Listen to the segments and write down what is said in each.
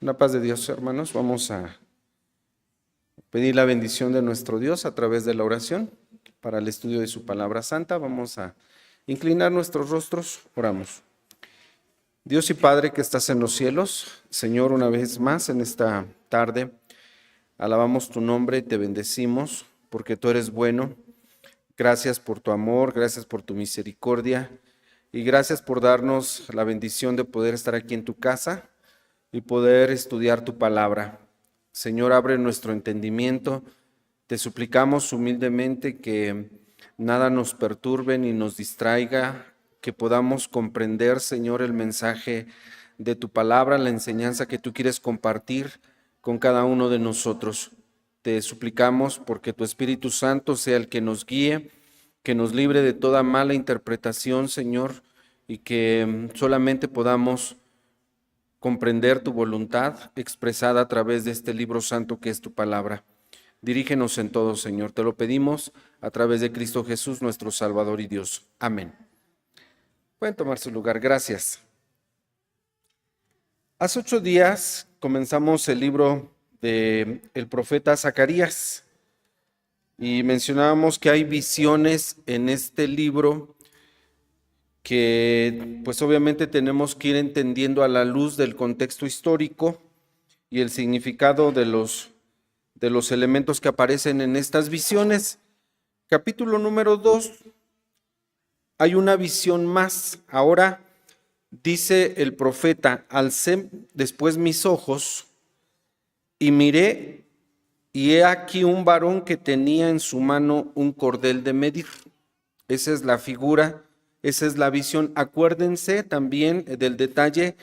La paz de Dios, hermanos. Vamos a pedir la bendición de nuestro Dios a través de la oración para el estudio de su palabra santa. Vamos a inclinar nuestros rostros, oramos. Dios y Padre que estás en los cielos, Señor, una vez más en esta tarde, alabamos tu nombre y te bendecimos porque tú eres bueno. Gracias por tu amor, gracias por tu misericordia y gracias por darnos la bendición de poder estar aquí en tu casa y poder estudiar tu palabra. Señor, abre nuestro entendimiento. Te suplicamos humildemente que nada nos perturbe ni nos distraiga, que podamos comprender, Señor, el mensaje de tu palabra, la enseñanza que tú quieres compartir con cada uno de nosotros. Te suplicamos porque tu Espíritu Santo sea el que nos guíe, que nos libre de toda mala interpretación, Señor, y que solamente podamos comprender tu voluntad expresada a través de este libro santo que es tu palabra. Dirígenos en todo, Señor. Te lo pedimos a través de Cristo Jesús, nuestro Salvador y Dios. Amén. Pueden tomar su lugar. Gracias. Hace 8 días comenzamos el libro del profeta Zacarías y mencionábamos que hay visiones en este libro que pues obviamente tenemos que ir entendiendo a la luz del contexto histórico y el significado de los elementos que aparecen en estas visiones. Capítulo número 2, hay una visión más. Ahora dice el profeta: alcé después mis ojos y miré, y he aquí un varón que tenía en su mano un cordel de medir. Esa es la figura. Esa es la visión. Acuérdense también del detalle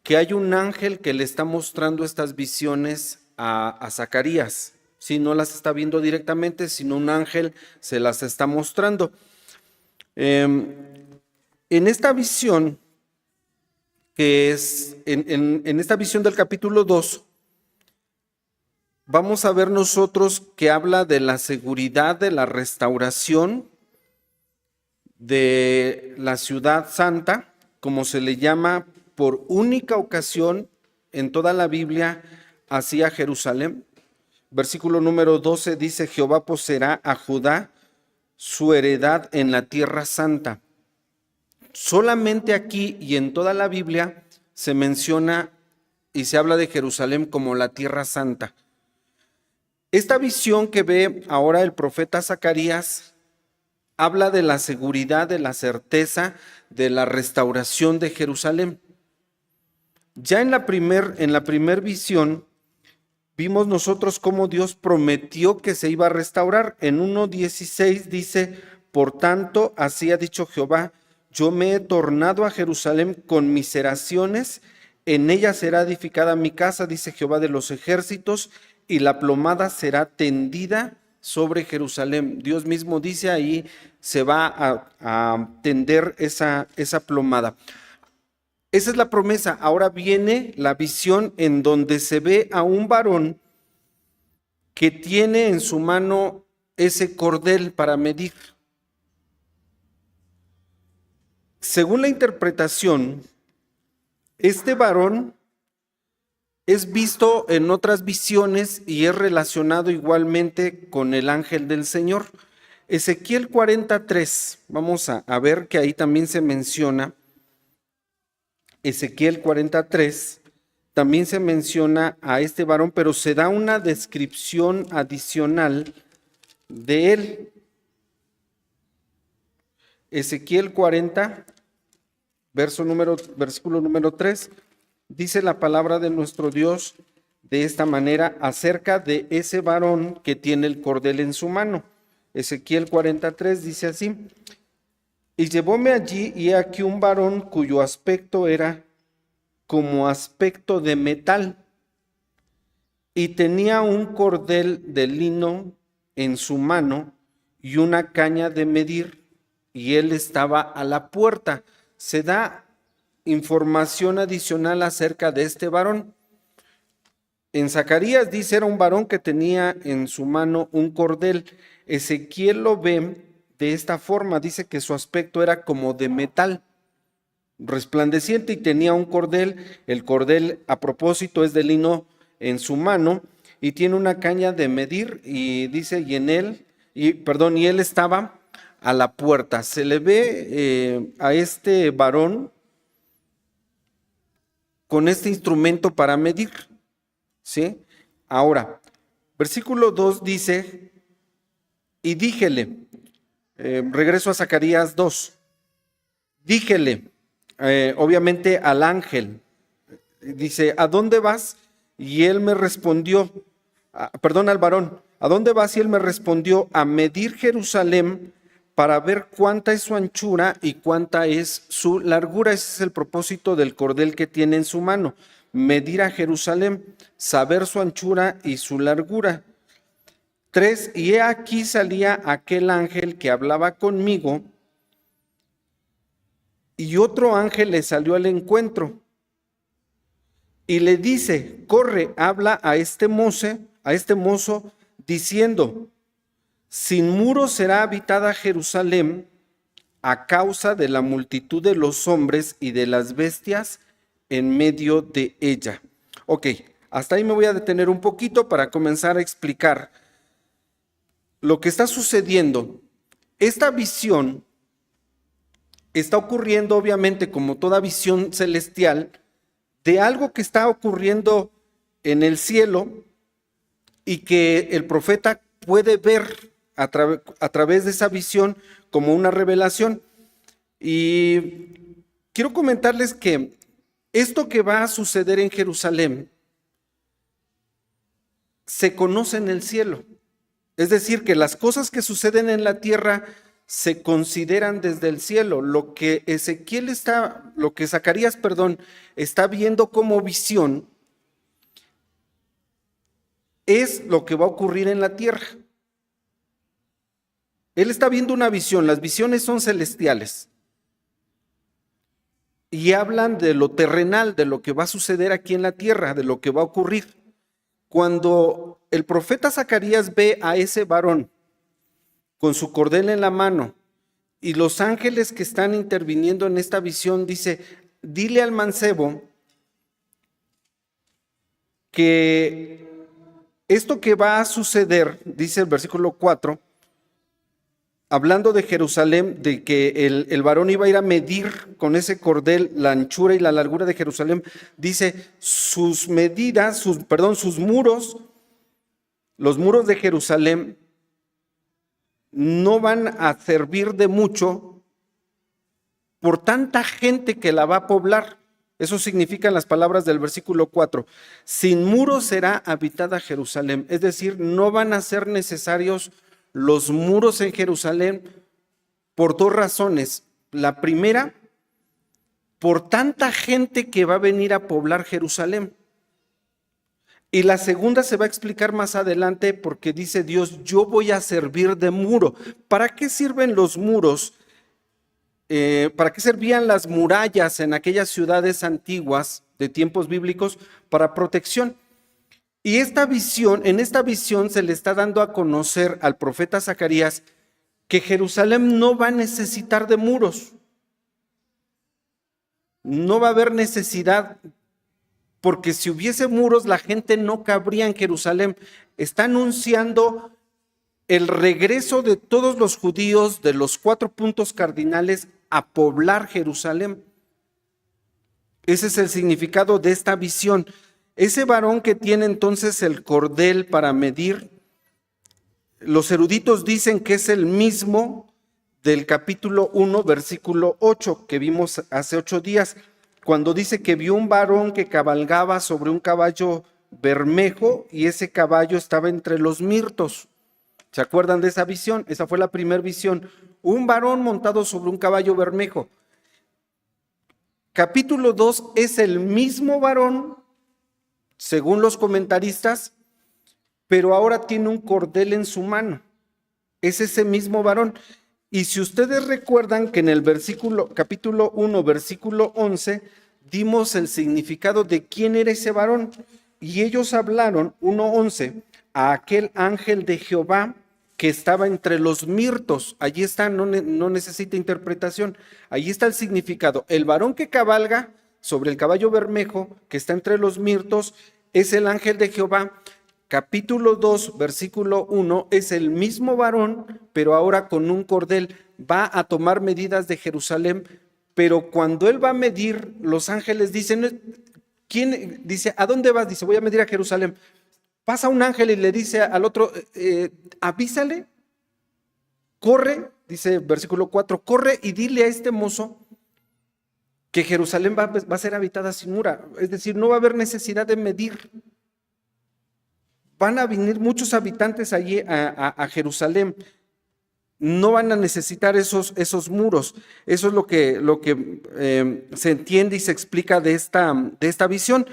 que hay un ángel que le está mostrando estas visiones a Zacarías. Si no las está viendo directamente, sino un ángel se las está mostrando. En esta visión, que es en esta visión del capítulo 2, vamos a ver nosotros que habla de la seguridad, de la restauración de la ciudad santa, como se le llama por única ocasión en toda la Biblia, hacia Jerusalén. Versículo número 12 dice: Jehová poseerá a Judá su heredad en la tierra santa. Solamente aquí y en toda la Biblia se menciona y se habla de Jerusalén como la tierra santa. Esta visión que ve ahora el profeta Zacarías habla de la seguridad, de la certeza, de la restauración de Jerusalén. Ya en la primer visión vimos nosotros cómo Dios prometió que se iba a restaurar. En 1:16 dice: por tanto, así ha dicho Jehová, yo me he tornado a Jerusalén con miseraciones, en ella será edificada mi casa, dice Jehová de los ejércitos, y la plomada será tendida sobre Jerusalén. Dios mismo dice ahí, se va a tender esa plomada. Esa es la promesa. Ahora viene la visión en donde se ve a un varón que tiene en su mano ese cordel para medir. Según la interpretación, este varón es visto en otras visiones y es relacionado igualmente con el ángel del Señor. Ezequiel 43, vamos a ver que ahí también se menciona. Ezequiel 43, también se menciona a este varón, pero se da una descripción adicional de él. Ezequiel 40, versículo número 3, dice la palabra de nuestro Dios de esta manera acerca de ese varón que tiene el cordel en su mano. Ezequiel 43 dice así: y llevóme allí, y he aquí un varón cuyo aspecto era como aspecto de metal, y tenía un cordel de lino en su mano y una caña de medir, y él estaba a la puerta. Se da información adicional acerca de este varón. En Zacarías dice era un varón que tenía en su mano un cordel. Ezequiel lo ve de esta forma, dice que su aspecto era como de metal. resplandeciente y tenía un cordel. El cordel, a propósito, es de lino en su mano y tiene una caña de medir y dice, y él estaba a la puerta. Se le ve a este varón con este instrumento para medir, ¿sí? Ahora, versículo 2 dice, y díjele, regreso a Zacarías 2, díjele, obviamente al ángel, dice, ¿a dónde vas? Y él me respondió, al varón, ¿a dónde vas? Y él me respondió, a medir Jerusalén para ver cuánta es su anchura y cuánta es su largura. Ese es el propósito del cordel que tiene en su mano, medir a Jerusalén, saber su anchura y su largura. 3, y he aquí salía aquel ángel que hablaba conmigo, y otro ángel le salió al encuentro, y le dice, corre, habla a este mozo, diciendo, sin muros será habitada Jerusalén a causa de la multitud de los hombres y de las bestias en medio de ella. Ok, hasta ahí me voy a detener un poquito para comenzar a explicar lo que está sucediendo. Esta visión está ocurriendo, obviamente, como toda visión celestial, de algo que está ocurriendo en el cielo y que el profeta puede ver a través de esa visión como una revelación. Y quiero comentarles que esto que va a suceder en Jerusalén se conoce en el cielo. Es decir, que las cosas que suceden en la tierra se consideran desde el cielo. Lo que Zacarías está viendo como visión es lo que va a ocurrir en la tierra. Él está viendo una visión, las visiones son celestiales y hablan de lo terrenal, de lo que va a suceder aquí en la tierra, de lo que va a ocurrir. Cuando el profeta Zacarías ve a ese varón con su cordel en la mano y los ángeles que están interviniendo en esta visión, dice, dile al mancebo que esto que va a suceder, dice el versículo 4, hablando de Jerusalén, de que el varón iba a ir a medir con ese cordel la anchura y la largura de Jerusalén, dice, sus medidas, sus muros, los muros de Jerusalén no van a servir de mucho por tanta gente que la va a poblar. Eso significan las palabras del versículo 4. Sin muros será habitada Jerusalén. Es decir, no van a ser necesarios los muros en Jerusalén por dos razones. La primera, por tanta gente que va a venir a poblar Jerusalén. Y la segunda se va a explicar más adelante porque dice Dios, yo voy a servir de muro. ¿Para qué sirven los muros? ¿Para qué servían las murallas en aquellas ciudades antiguas de tiempos bíblicos? Para protección. Y en esta visión se le está dando a conocer al profeta Zacarías que Jerusalén no va a necesitar de muros. No va a haber necesidad, porque si hubiese muros la gente no cabría en Jerusalén. Está anunciando el regreso de todos los judíos de los 4 puntos cardinales a poblar Jerusalén. Ese es el significado de esta visión. Ese varón que tiene entonces el cordel para medir, los eruditos dicen que es el mismo del capítulo 1, versículo 8, que vimos hace 8 días, cuando dice que vio un varón que cabalgaba sobre un caballo bermejo y ese caballo estaba entre los mirtos. ¿Se acuerdan de esa visión? Esa fue la primera visión. Un varón montado sobre un caballo bermejo. Capítulo 2 es el mismo varón, según los comentaristas, pero ahora tiene un cordel en su mano. Es ese mismo varón. Y si ustedes recuerdan que en el capítulo 1, versículo 11, dimos el significado de quién era ese varón. Y ellos hablaron, 1:11, a aquel ángel de Jehová que estaba entre los mirtos. Allí está, no necesita interpretación. Allí está el significado. El varón que cabalga sobre el caballo bermejo, que está entre los mirtos, es el ángel de Jehová. Capítulo 2, versículo 1, es el mismo varón, pero ahora con un cordel. Va a tomar medidas de Jerusalén, pero cuando él va a medir, los ángeles dicen, ¿quién? Dice, ¿a dónde vas? Dice, voy a medir a Jerusalén. Pasa un ángel y le dice al otro, avísale, corre, dice versículo 4, corre y dile a este mozo que Jerusalén va a ser habitada sin mura. Es decir, no va a haber necesidad de medir. Van a venir muchos habitantes allí a Jerusalén. No van a necesitar esos muros. Eso es lo que se entiende y se explica de esta visión.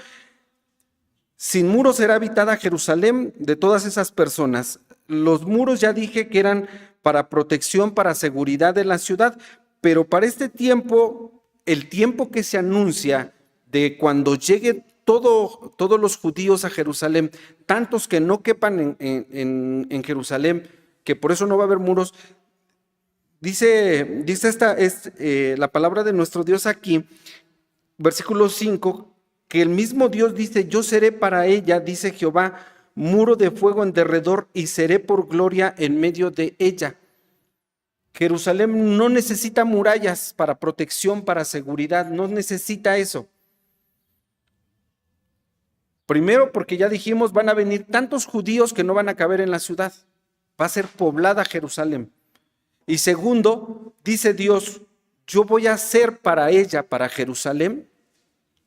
Sin muros será habitada Jerusalén de todas esas personas. Los muros ya dije que eran para protección, para seguridad de la ciudad, pero para este tiempo, el tiempo que se anuncia de cuando llegue todos los judíos a Jerusalén, tantos que no quepan en Jerusalén, que por eso no va a haber muros, dice la palabra de nuestro Dios aquí, versículo 5, que el mismo Dios dice, yo seré para ella, dice Jehová, muro de fuego en derredor y seré por gloria en medio de ella. Jerusalén no necesita murallas para protección, para seguridad, no necesita eso. Primero, porque ya dijimos, van a venir tantos judíos que no van a caber en la ciudad. Va a ser poblada Jerusalén. Y segundo, dice Dios, yo voy a hacer para ella, para Jerusalén,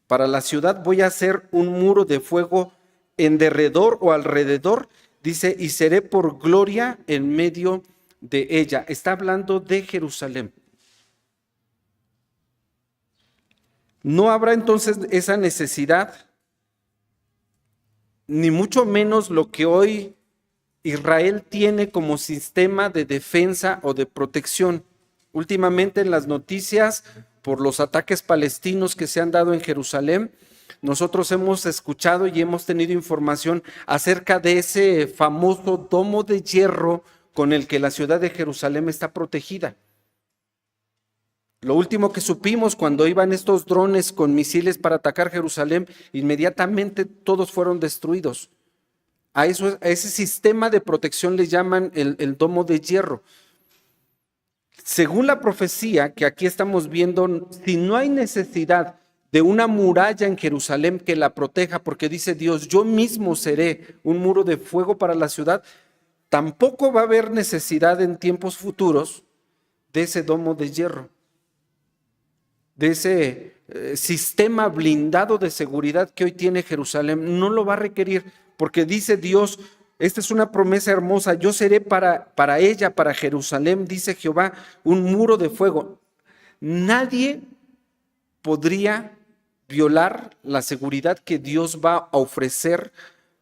para la ciudad, voy a hacer un muro de fuego en derredor o alrededor, dice, y seré por gloria en medio de ella. Está hablando de Jerusalén. No habrá entonces esa necesidad, ni mucho menos lo que hoy Israel tiene como sistema de defensa o de protección. Últimamente en las noticias, por los ataques palestinos que se han dado en Jerusalén, nosotros hemos escuchado y hemos tenido información acerca de ese famoso domo de hierro con el que la ciudad de Jerusalén está protegida. Lo último que supimos cuando iban estos drones con misiles para atacar Jerusalén, inmediatamente todos fueron destruidos. A ese sistema de protección le llaman el domo de hierro. Según la profecía que aquí estamos viendo, si no hay necesidad de una muralla en Jerusalén que la proteja, porque dice Dios, yo mismo seré un muro de fuego para la ciudad, tampoco va a haber necesidad en tiempos futuros de ese domo de hierro, de ese sistema blindado de seguridad que hoy tiene Jerusalén. No lo va a requerir, porque dice Dios, esta es una promesa hermosa, yo seré para ella, para Jerusalén, dice Jehová, un muro de fuego. Nadie podría violar la seguridad que Dios va a ofrecer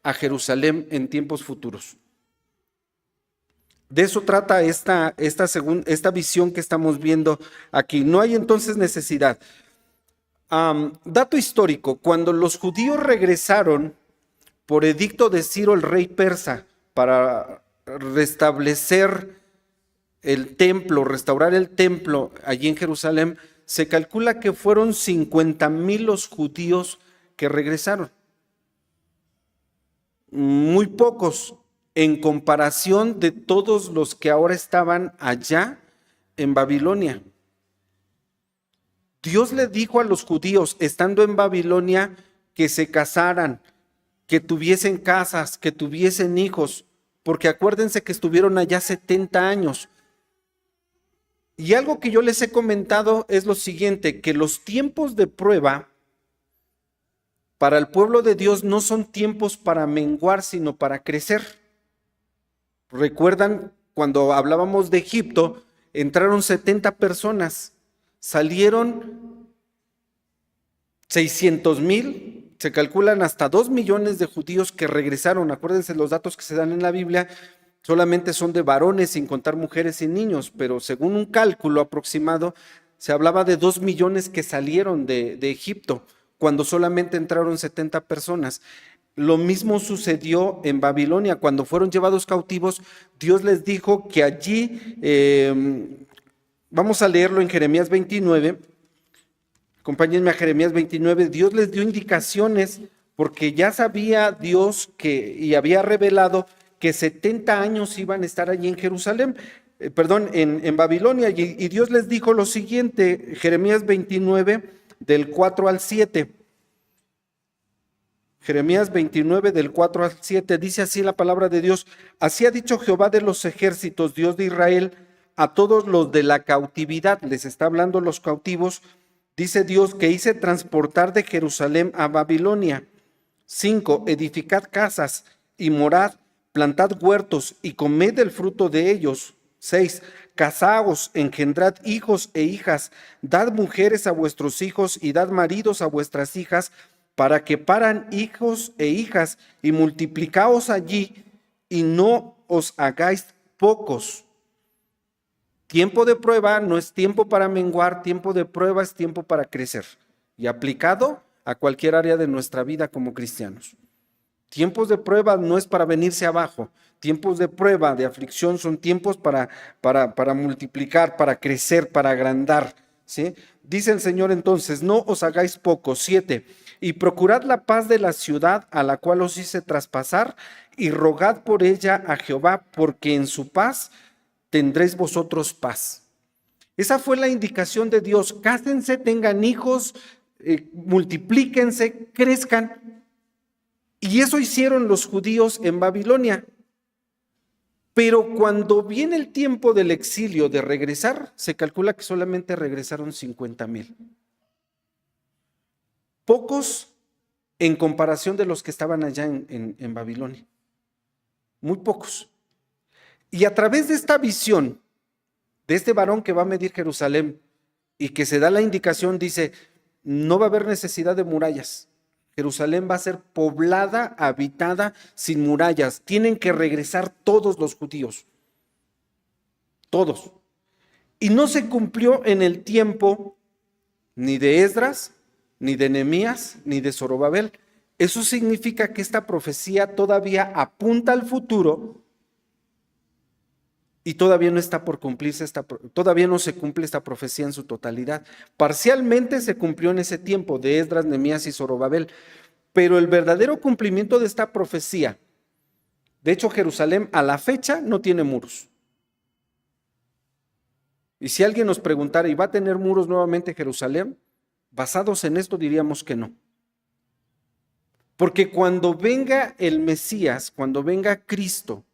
a Jerusalén en tiempos futuros. De eso trata esta visión que estamos viendo aquí. No hay entonces necesidad. Dato histórico, cuando los judíos regresaron por edicto de Ciro el rey persa para restablecer el templo, restaurar el templo allí en Jerusalén, se calcula que fueron 50,000 los judíos que regresaron. Muy pocos en comparación de todos los que ahora estaban allá en Babilonia. Dios le dijo a los judíos, estando en Babilonia, que se casaran, que tuviesen casas, que tuviesen hijos, porque acuérdense que estuvieron allá 70 años. Y algo que yo les he comentado es lo siguiente, que los tiempos de prueba para el pueblo de Dios no son tiempos para menguar, sino para crecer. ¿Recuerdan cuando hablábamos de Egipto? Entraron 70 personas, salieron 600,000, se calculan hasta 2 millones de judíos que regresaron. Acuérdense, los datos que se dan en la Biblia solamente son de varones, sin contar mujeres y niños, pero según un cálculo aproximado, se hablaba de 2 millones que salieron de Egipto, cuando solamente entraron 70 personas. Lo mismo sucedió en Babilonia. Cuando fueron llevados cautivos, Dios les dijo que allí, vamos a leerlo en Jeremías 29, acompáñenme a Jeremías 29, Dios les dio indicaciones porque ya sabía Dios y había revelado que 70 años iban a estar allí en Jerusalén, en Babilonia, y Dios les dijo lo siguiente, Jeremías 29, del 4 al 7. Jeremías 29 del 4 al 7 dice así la palabra de Dios: así ha dicho Jehová de los ejércitos, Dios de Israel, a todos los de la cautividad, les está hablando los cautivos, dice Dios, que hice transportar de Jerusalén a Babilonia. 5. Edificad casas y morad, plantad huertos y comed el fruto de ellos. 6. Casaos, engendrad hijos e hijas, dad mujeres a vuestros hijos y dad maridos a vuestras hijas, para que paran hijos e hijas, y multiplicaos allí, y no os hagáis pocos. Tiempo de prueba no es tiempo para menguar, tiempo de prueba es tiempo para crecer, y aplicado a cualquier área de nuestra vida como cristianos. Tiempos de prueba no es para venirse abajo, tiempos de prueba, de aflicción, son tiempos para multiplicar, para crecer, para agrandar, ¿sí? Dice el Señor entonces, no os hagáis pocos. 7. Y procurad la paz de la ciudad a la cual os hice traspasar, y rogad por ella a Jehová, porque en su paz tendréis vosotros paz. Esa fue la indicación de Dios. Cásense, tengan hijos, multiplíquense, crezcan. Y eso hicieron los judíos en Babilonia. Pero cuando viene el tiempo del exilio, de regresar, se calcula que solamente regresaron 50,000. Pocos en comparación de los que estaban allá en Babilonia. Muy pocos. Y a través de esta visión, de este varón que va a medir Jerusalén y que se da la indicación, dice, no va a haber necesidad de murallas. Jerusalén va a ser poblada, habitada, sin murallas. Tienen que regresar todos los judíos. Todos. Y no se cumplió en el tiempo ni de Esdras, ni de Nehemías, ni de Zorobabel. Eso significa que esta profecía todavía apunta al futuro y todavía no está por cumplirse, todavía no se cumple esta profecía en su totalidad. Parcialmente se cumplió en ese tiempo de Esdras, Nehemías y Zorobabel, pero el verdadero cumplimiento de esta profecía, de hecho Jerusalén a la fecha no tiene muros. Y si alguien nos preguntara, ¿y va a tener muros nuevamente Jerusalén? Basados en esto diríamos que no. Porque cuando venga el Mesías, cuando venga Cristo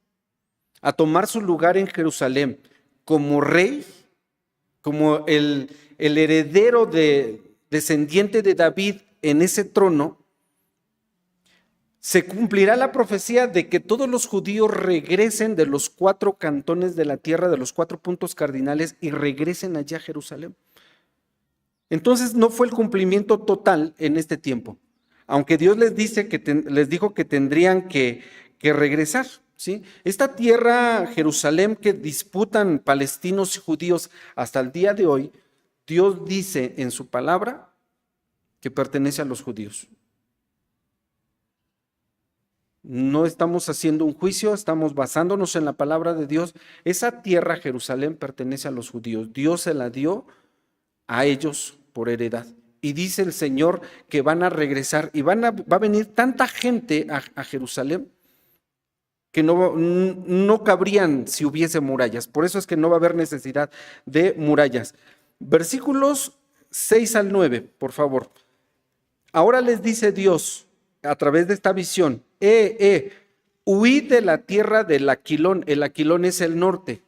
a tomar su lugar en Jerusalén como rey, como el heredero descendiente de David en ese trono, se cumplirá la profecía de que todos los judíos regresen de los 4 cantones de la tierra, de los 4 puntos cardinales, y regresen allá a Jerusalén. Entonces no fue el cumplimiento total en este tiempo, aunque Dios les dijo que tendrían que regresar, ¿sí? Esta tierra, Jerusalén, que disputan palestinos y judíos hasta el día de hoy, Dios dice en su palabra que pertenece a los judíos. No estamos haciendo un juicio, estamos basándonos en la palabra de Dios. Esa tierra, Jerusalén, pertenece a los judíos. Dios se la dio a ellos por heredad. Y dice el Señor que van a regresar y va a venir tanta gente a Jerusalén que no cabrían si hubiese murallas. Por eso es que no va a haber necesidad de murallas. Versículos 6 al 9, por favor. Ahora les dice Dios a través de esta visión, huid de la tierra del Aquilón. El Aquilón es el norte.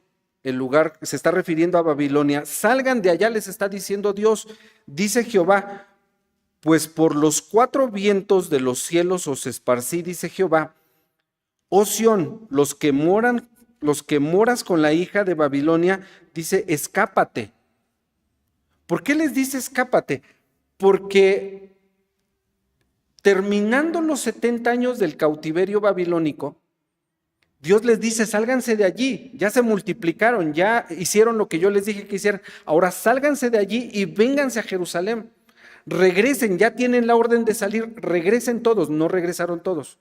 El lugar se está refiriendo a Babilonia. Salgan de allá, les está diciendo Dios. Dice Jehová, pues por los 4 vientos de los cielos os esparcí, dice Jehová. Oh Sión, los que moras con la hija de Babilonia, dice, escápate. ¿Por qué les dice escápate? Porque terminando los 70 años del cautiverio babilónico, Dios les dice, sálganse de allí, ya se multiplicaron, ya hicieron lo que yo les dije que hicieran, ahora sálganse de allí y vénganse a Jerusalén. regresen, ya tienen la orden de salir, regresen todos. No regresaron todos.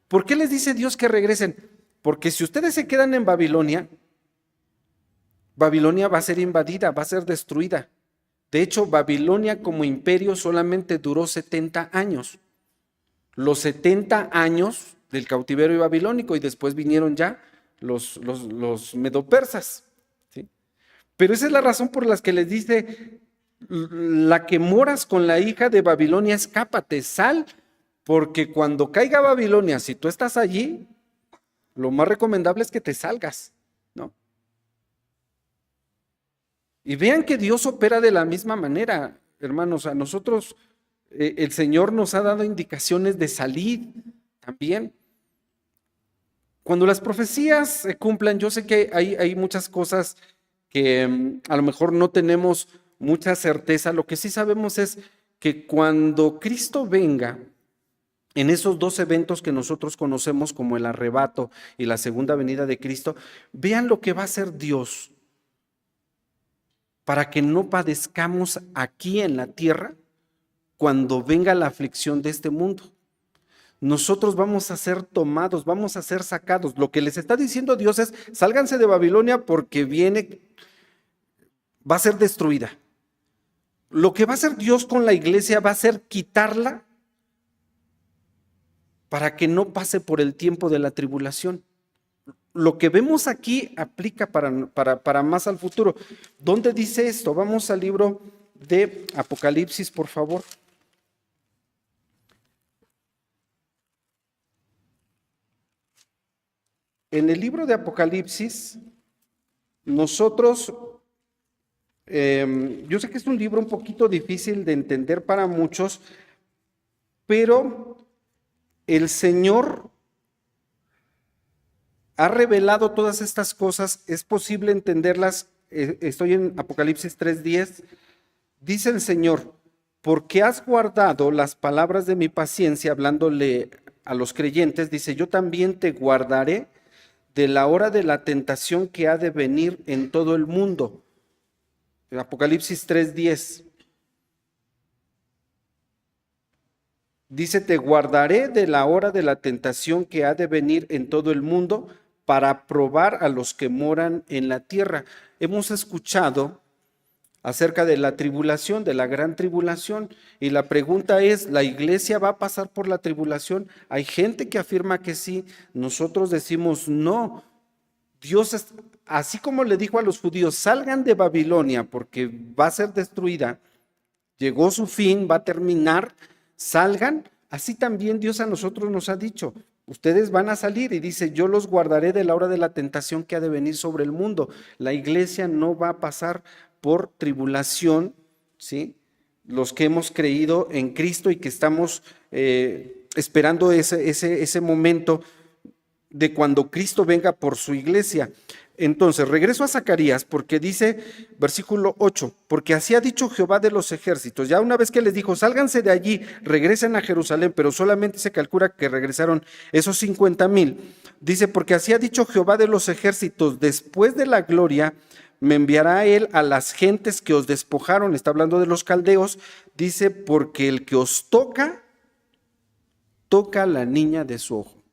¿Por qué les dice Dios que regresen? Porque si ustedes se quedan en Babilonia, Babilonia va a ser invadida, va a ser destruida. De hecho, Babilonia como imperio solamente duró 70 años. Los 70 años del cautiverio babilónico, y después vinieron ya los medopersas, ¿sí? Pero esa es la razón por la que les dice: la que moras con la hija de Babilonia, escápate, sal, porque cuando caiga Babilonia, si tú estás allí, lo más recomendable es que te salgas, ¿no? Y vean que Dios opera de la misma manera, hermanos. A nosotros el Señor nos ha dado indicaciones de salir también. Cuando las profecías se cumplan, yo sé que hay muchas cosas que a lo mejor no tenemos mucha certeza. Lo que sí sabemos es que cuando Cristo venga, en esos dos eventos que nosotros conocemos como el arrebato y la segunda venida de Cristo, vean lo que va a hacer Dios para que no padezcamos aquí en la tierra cuando venga la aflicción de este mundo. Nosotros vamos a ser tomados, vamos a ser sacados. Lo que les está diciendo Dios es: sálganse de Babilonia porque viene, va a ser destruida. Lo que va a hacer Dios con la iglesia va a ser quitarla para que no pase por el tiempo de la tribulación. Lo que vemos aquí aplica para más al futuro. ¿Dónde dice esto? Vamos al libro de Apocalipsis, por favor. En el libro de Apocalipsis, nosotros, yo sé que es un libro un poquito difícil de entender para muchos, pero el Señor ha revelado todas estas cosas, es posible entenderlas. Estoy en Apocalipsis 3:10. Dice el Señor: porque has guardado las palabras de mi paciencia, hablándole a los creyentes, dice: yo también te guardaré de la hora de la tentación que ha de venir en todo el mundo. Apocalipsis 3:10. Dice: te guardaré de la hora de la tentación que ha de venir en todo el mundo, para probar a los que moran en la tierra. Hemos escuchado acerca de la tribulación, de la gran tribulación, y la pregunta es: ¿la iglesia va a pasar por la tribulación? Hay gente que afirma que sí, nosotros decimos no. Dios, así como le dijo a los judíos: salgan de Babilonia porque va a ser destruida, llegó su fin, va a terminar, salgan. Así también Dios a nosotros nos ha dicho: ustedes van a salir, y dice: yo los guardaré de la hora de la tentación que ha de venir sobre el mundo. La iglesia no va a pasar por tribulación, ¿sí? Los que hemos creído en Cristo y que estamos esperando ese momento de cuando Cristo venga por su iglesia. Entonces, regreso a Zacarías, porque dice, versículo 8, porque así ha dicho Jehová de los ejércitos. Ya una vez que les dijo: sálganse de allí, regresen a Jerusalén, pero solamente se calcula que regresaron esos 50,000. Dice: porque así ha dicho Jehová de los ejércitos, después de la gloria me enviará él a las gentes que os despojaron. Está hablando de los caldeos. Dice: porque el que os toca, toca a la niña de su ojo.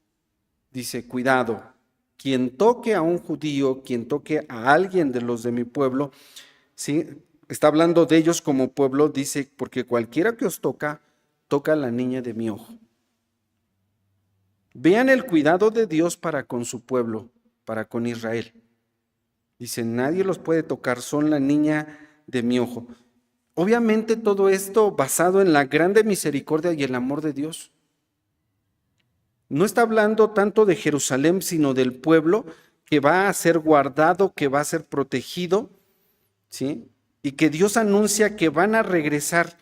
Dice: cuidado, quien toque a un judío, quien toque a alguien de los de mi pueblo, ¿sí? Está hablando de ellos como pueblo. Dice: porque cualquiera que os toca, toca a la niña de mi ojo. Vean el cuidado de Dios para con su pueblo, para con Israel. Dice: nadie los puede tocar, son la niña de mi ojo. Obviamente todo esto basado en la grande misericordia y el amor de Dios. No está hablando tanto de Jerusalén, sino del pueblo que va a ser guardado, que va a ser protegido, ¿sí? Y que Dios anuncia que van a regresar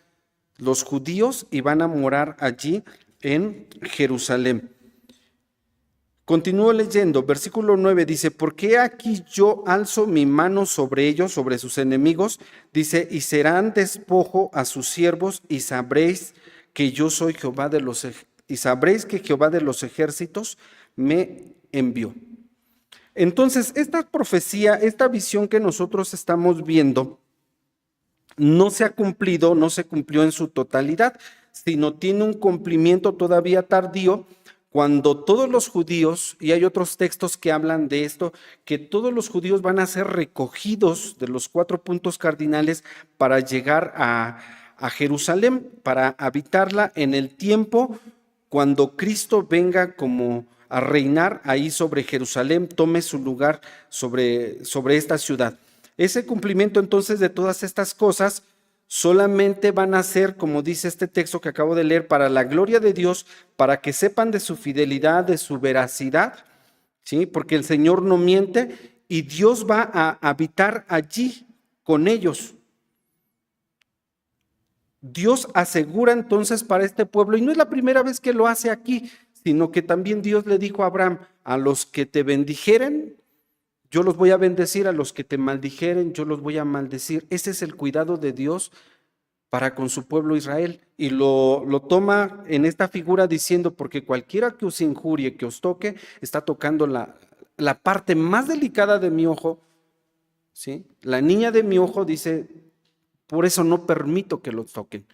los judíos y van a morar allí en Jerusalén. Continúo leyendo, versículo 9 dice: porque aquí yo alzo mi mano sobre ellos, sobre sus enemigos, dice: y serán despojo a sus siervos, y sabréis que yo soy Jehová de los ejércitos. Y sabréis que Jehová de los ejércitos me envió. Entonces, esta profecía, esta visión que nosotros estamos viendo, no se ha cumplido, no se cumplió en su totalidad, sino tiene un cumplimiento todavía tardío cuando todos los judíos, y hay otros textos que hablan de esto, que todos los judíos van a ser recogidos de los 4 puntos cardinales para llegar a Jerusalén, para habitarla en el tiempo cuando Cristo venga como a reinar ahí sobre Jerusalén, tome su lugar sobre esta ciudad. Ese cumplimiento entonces de todas estas cosas solamente van a ser, como dice este texto que acabo de leer, para la gloria de Dios, para que sepan de su fidelidad, de su veracidad, ¿sí? Porque el Señor no miente y Dios va a habitar allí con ellos. Dios asegura entonces para este pueblo, y no es la primera vez que lo hace aquí, sino que también Dios le dijo a Abraham: a los que te bendijeren, yo los voy a bendecir; a los que te maldijeren, yo los voy a maldecir. Ese es el cuidado de Dios para con su pueblo Israel. Y lo toma en esta figura diciendo: porque cualquiera que os injurie, que os toque, está tocando la parte más delicada de mi ojo, ¿sí? La niña de mi ojo, dice, por eso no permito que los toquen.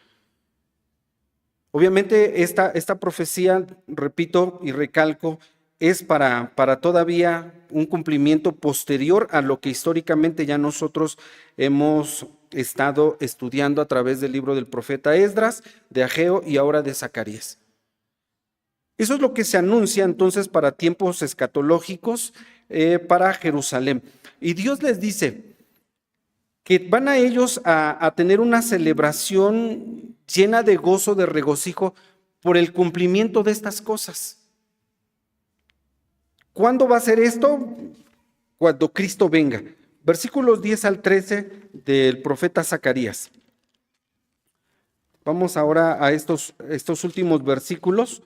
Obviamente esta profecía, repito y recalco, es para todavía un cumplimiento posterior a lo que históricamente ya nosotros hemos estado estudiando a través del libro del profeta Esdras, de Ageo y ahora de Zacarías. Eso es lo que se anuncia entonces para tiempos escatológicos para Jerusalén. Y Dios les dice que van a ellos a tener una celebración llena de gozo, de regocijo, por el cumplimiento de estas cosas. ¿Cuándo va a ser esto? Cuando Cristo venga. Versículos 10 al 13 del profeta Zacarías. Vamos ahora a estos últimos versículos.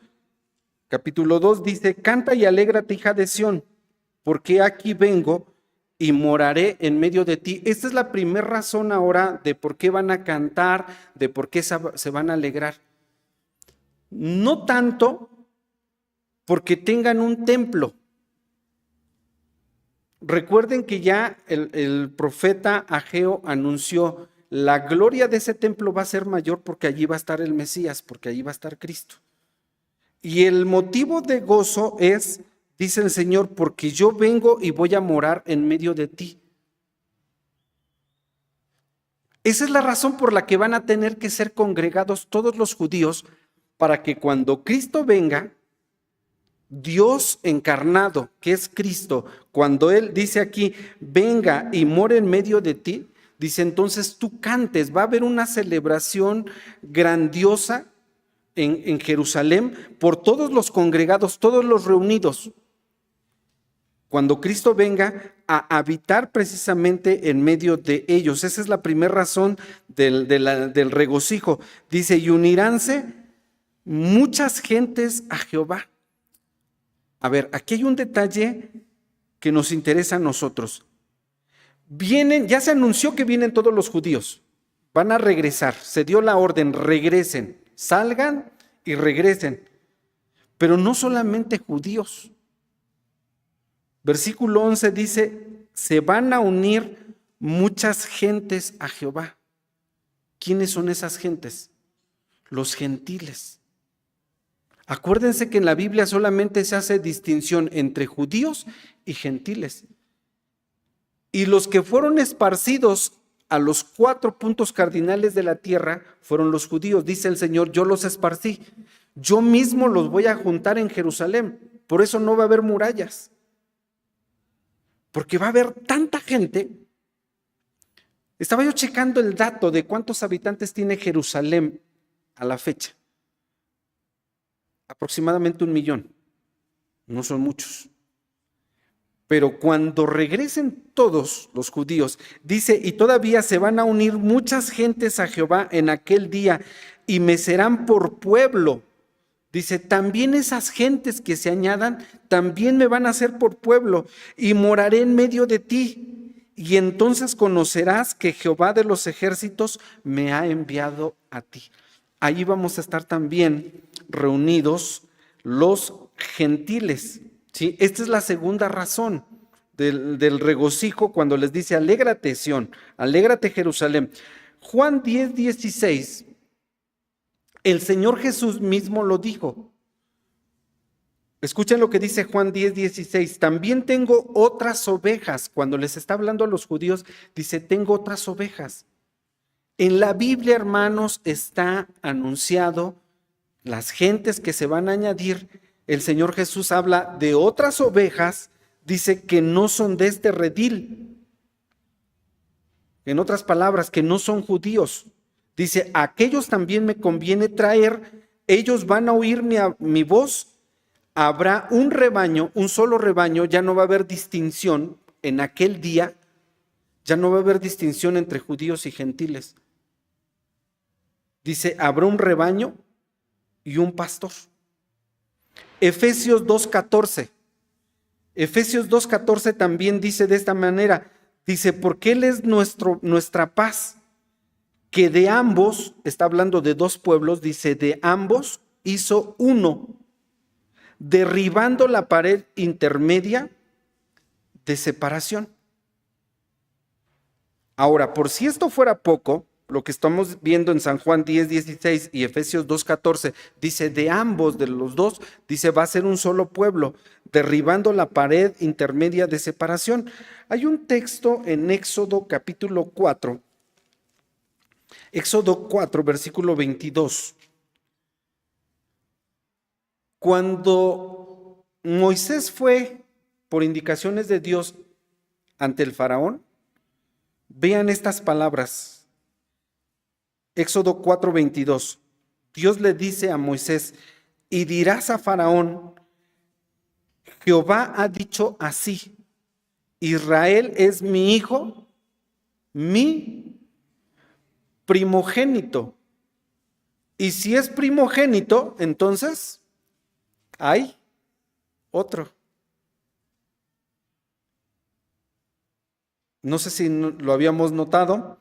Capítulo 2 dice: canta y alégrate, hija de Sión, porque aquí vengo y moraré en medio de ti. Esta es la primera razón ahora de por qué van a cantar, de por qué se van a alegrar. No tanto porque tengan un templo. Recuerden que ya el profeta Ageo anunció: la gloria de ese templo va a ser mayor porque allí va a estar el Mesías, porque allí va a estar Cristo. Y el motivo de gozo es, dice el Señor, porque yo vengo y voy a morar en medio de ti. Esa es la razón por la que van a tener que ser congregados todos los judíos, para que cuando Cristo venga, Dios encarnado, que es Cristo, cuando Él dice aquí, venga y more en medio de ti, dice entonces tú cantes. Va a haber una celebración grandiosa en Jerusalén por todos los congregados, todos los reunidos. Cuando Cristo venga a habitar precisamente en medio de ellos. Esa es la primera razón del regocijo. Dice: y uniránse muchas gentes a Jehová. A ver, aquí hay un detalle que nos interesa a nosotros. Vienen, ya se anunció que vienen todos los judíos. Van a regresar. Se dio la orden: regresen, salgan y regresen. Pero no solamente judíos. Versículo 11 dice: se van a unir muchas gentes a Jehová. ¿Quiénes son esas gentes? Los gentiles. Acuérdense que en la Biblia solamente se hace distinción entre judíos y gentiles. Y los que fueron esparcidos a los 4 puntos cardinales de la tierra fueron los judíos. Dice el Señor: yo los esparcí. Yo mismo los voy a juntar en Jerusalén. Por eso no va a haber murallas. Porque va a haber tanta gente. Estaba yo checando el dato de cuántos habitantes tiene Jerusalén a la fecha. Aproximadamente 1 millón. No son muchos. Pero cuando regresen todos los judíos, dice: y todavía se van a unir muchas gentes a Jehová en aquel día, y me serán por pueblo. Dice: también esas gentes que se añadan, también me van a ser por pueblo, y moraré en medio de ti. Y entonces conocerás que Jehová de los ejércitos me ha enviado a ti. Ahí vamos a estar también reunidos los gentiles, ¿sí? Esta es la segunda razón del regocijo cuando les dice: alégrate, Sión, alégrate, Jerusalén. Juan 10:16, el Señor Jesús mismo lo dijo. Escuchen lo que dice Juan 10:16. También tengo otras ovejas. Cuando les está hablando a los judíos, dice, tengo otras ovejas. En la Biblia, hermanos, está anunciado las gentes que se van a añadir. El Señor Jesús habla de otras ovejas, dice que no son de este redil. En otras palabras, que no son judíos. Dice, a aquellos también me conviene traer, ellos van a oír mi voz. Habrá un rebaño, un solo rebaño, ya no va a haber distinción en aquel día, ya no va a haber distinción entre judíos y gentiles. Dice, habrá un rebaño y un pastor. Efesios 2:14. Efesios 2:14 también dice de esta manera, dice, porque Él es nuestra paz, que de ambos, está hablando de dos pueblos, dice, de ambos hizo uno, derribando la pared intermedia de separación. Ahora, por si esto fuera poco, lo que estamos viendo en San Juan 10:16 y Efesios 2:14, dice de ambos, de los dos, dice va a ser un solo pueblo, derribando la pared intermedia de separación. Hay un texto en Éxodo capítulo 4, Éxodo 4, versículo 22. Cuando Moisés fue por indicaciones de Dios ante el faraón, vean estas palabras. Éxodo 4:22. Dios le dice a Moisés, y dirás a Faraón, Jehová ha dicho así, Israel es mi hijo, mi primogénito. Y si es primogénito, entonces hay otro. No sé si lo habíamos notado,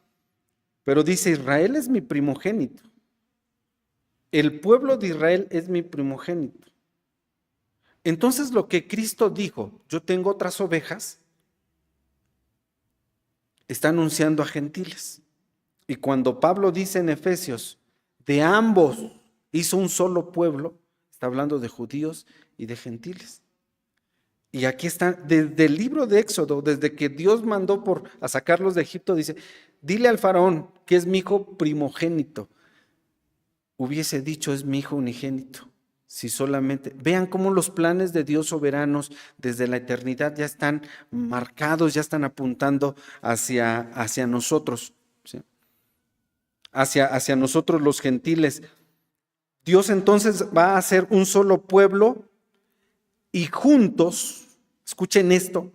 pero dice, Israel es mi primogénito. El pueblo de Israel es mi primogénito. Entonces lo que Cristo dijo, yo tengo otras ovejas, está anunciando a gentiles. Y cuando Pablo dice en Efesios, de ambos hizo un solo pueblo, está hablando de judíos y de gentiles. Y aquí está, desde el libro de Éxodo, desde que Dios mandó a sacarlos de Egipto, dice, dile al faraón que es mi hijo primogénito. Hubiese dicho, es mi hijo unigénito. Si solamente, vean cómo los planes de Dios soberanos desde la eternidad ya están marcados, ya están apuntando hacia nosotros, ¿sí? hacia nosotros los gentiles. Dios entonces va a hacer un solo pueblo y juntos, escuchen esto,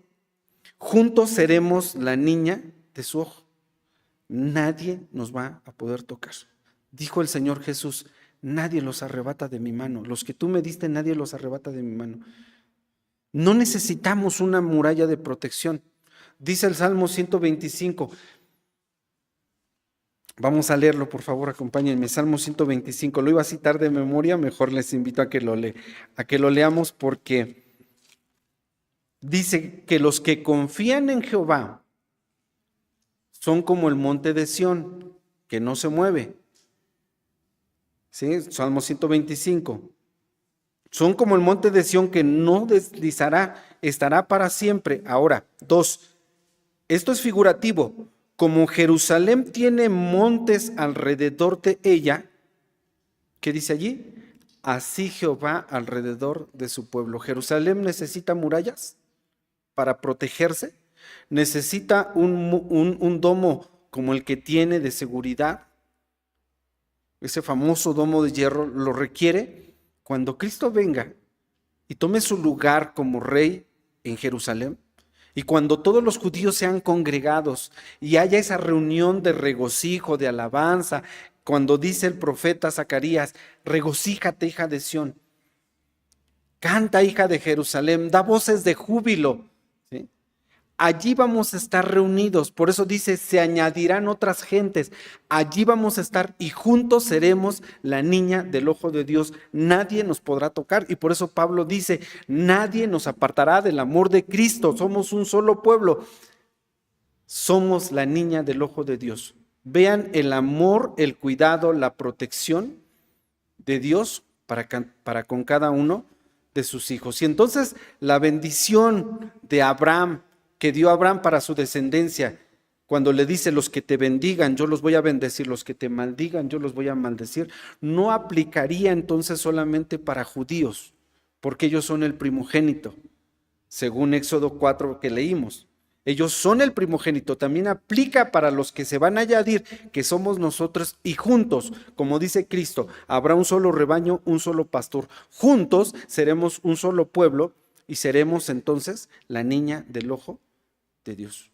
juntos seremos la niña de su ojo. Nadie nos va a poder tocar. Dijo el Señor Jesús, nadie los arrebata de mi mano. Los que tú me diste, nadie los arrebata de mi mano. No necesitamos una muralla de protección. Dice el Salmo 125. Vamos a leerlo, por favor, acompáñenme. Salmo 125. Lo iba a citar de memoria, mejor les invito a que lo leamos porque dice que los que confían en Jehová son como el monte de Sión, que no se mueve. ¿Sí? Salmo 125. Son como el monte de Sión que no deslizará, estará para siempre. Ahora, 2. Esto es figurativo. Como Jerusalén tiene montes alrededor de ella, ¿qué dice allí? Así Jehová alrededor de su pueblo. ¿Jerusalén necesita murallas para protegerse? ¿Necesita un domo como el que tiene de seguridad? Ese famoso domo de hierro lo requiere. Cuando Cristo venga y tome su lugar como rey en Jerusalén, y cuando todos los judíos sean congregados y haya esa reunión de regocijo, de alabanza, cuando dice el profeta Zacarías, regocíjate, hija de Sión, canta, hija de Jerusalén, da voces de júbilo, ¿sí? Allí vamos a estar reunidos, por eso dice, se añadirán otras gentes, allí vamos a estar y juntos seremos la niña del ojo de Dios, nadie nos podrá tocar y por eso Pablo dice, nadie nos apartará del amor de Cristo, somos un solo pueblo, somos la niña del ojo de Dios. Vean el amor, el cuidado, la protección de Dios para con cada uno de sus hijos. Y entonces la bendición de Abraham, que dio Abraham para su descendencia, cuando le dice: los que te bendigan, yo los voy a bendecir; los que te maldigan, yo los voy a maldecir, no aplicaría entonces solamente para judíos, porque ellos son el primogénito, según Éxodo 4 que leímos. Ellos son el primogénito, también aplica para los que se van a añadir, que somos nosotros, y juntos, como dice Cristo, habrá un solo rebaño, un solo pastor. Juntos seremos un solo pueblo y seremos entonces la niña del ojo de Dios.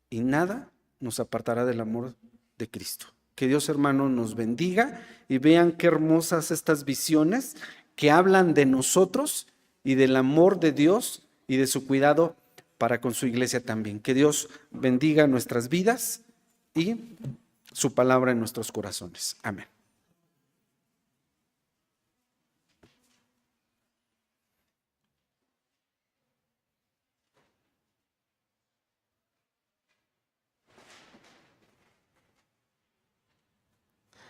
Y nada nos apartará del amor de Cristo. Que Dios, hermano, nos bendiga, y vean qué hermosas estas visiones que hablan de nosotros y del amor de Dios y de su cuidado para con su iglesia también. Que Dios bendiga nuestras vidas y su palabra en nuestros corazones. Amén.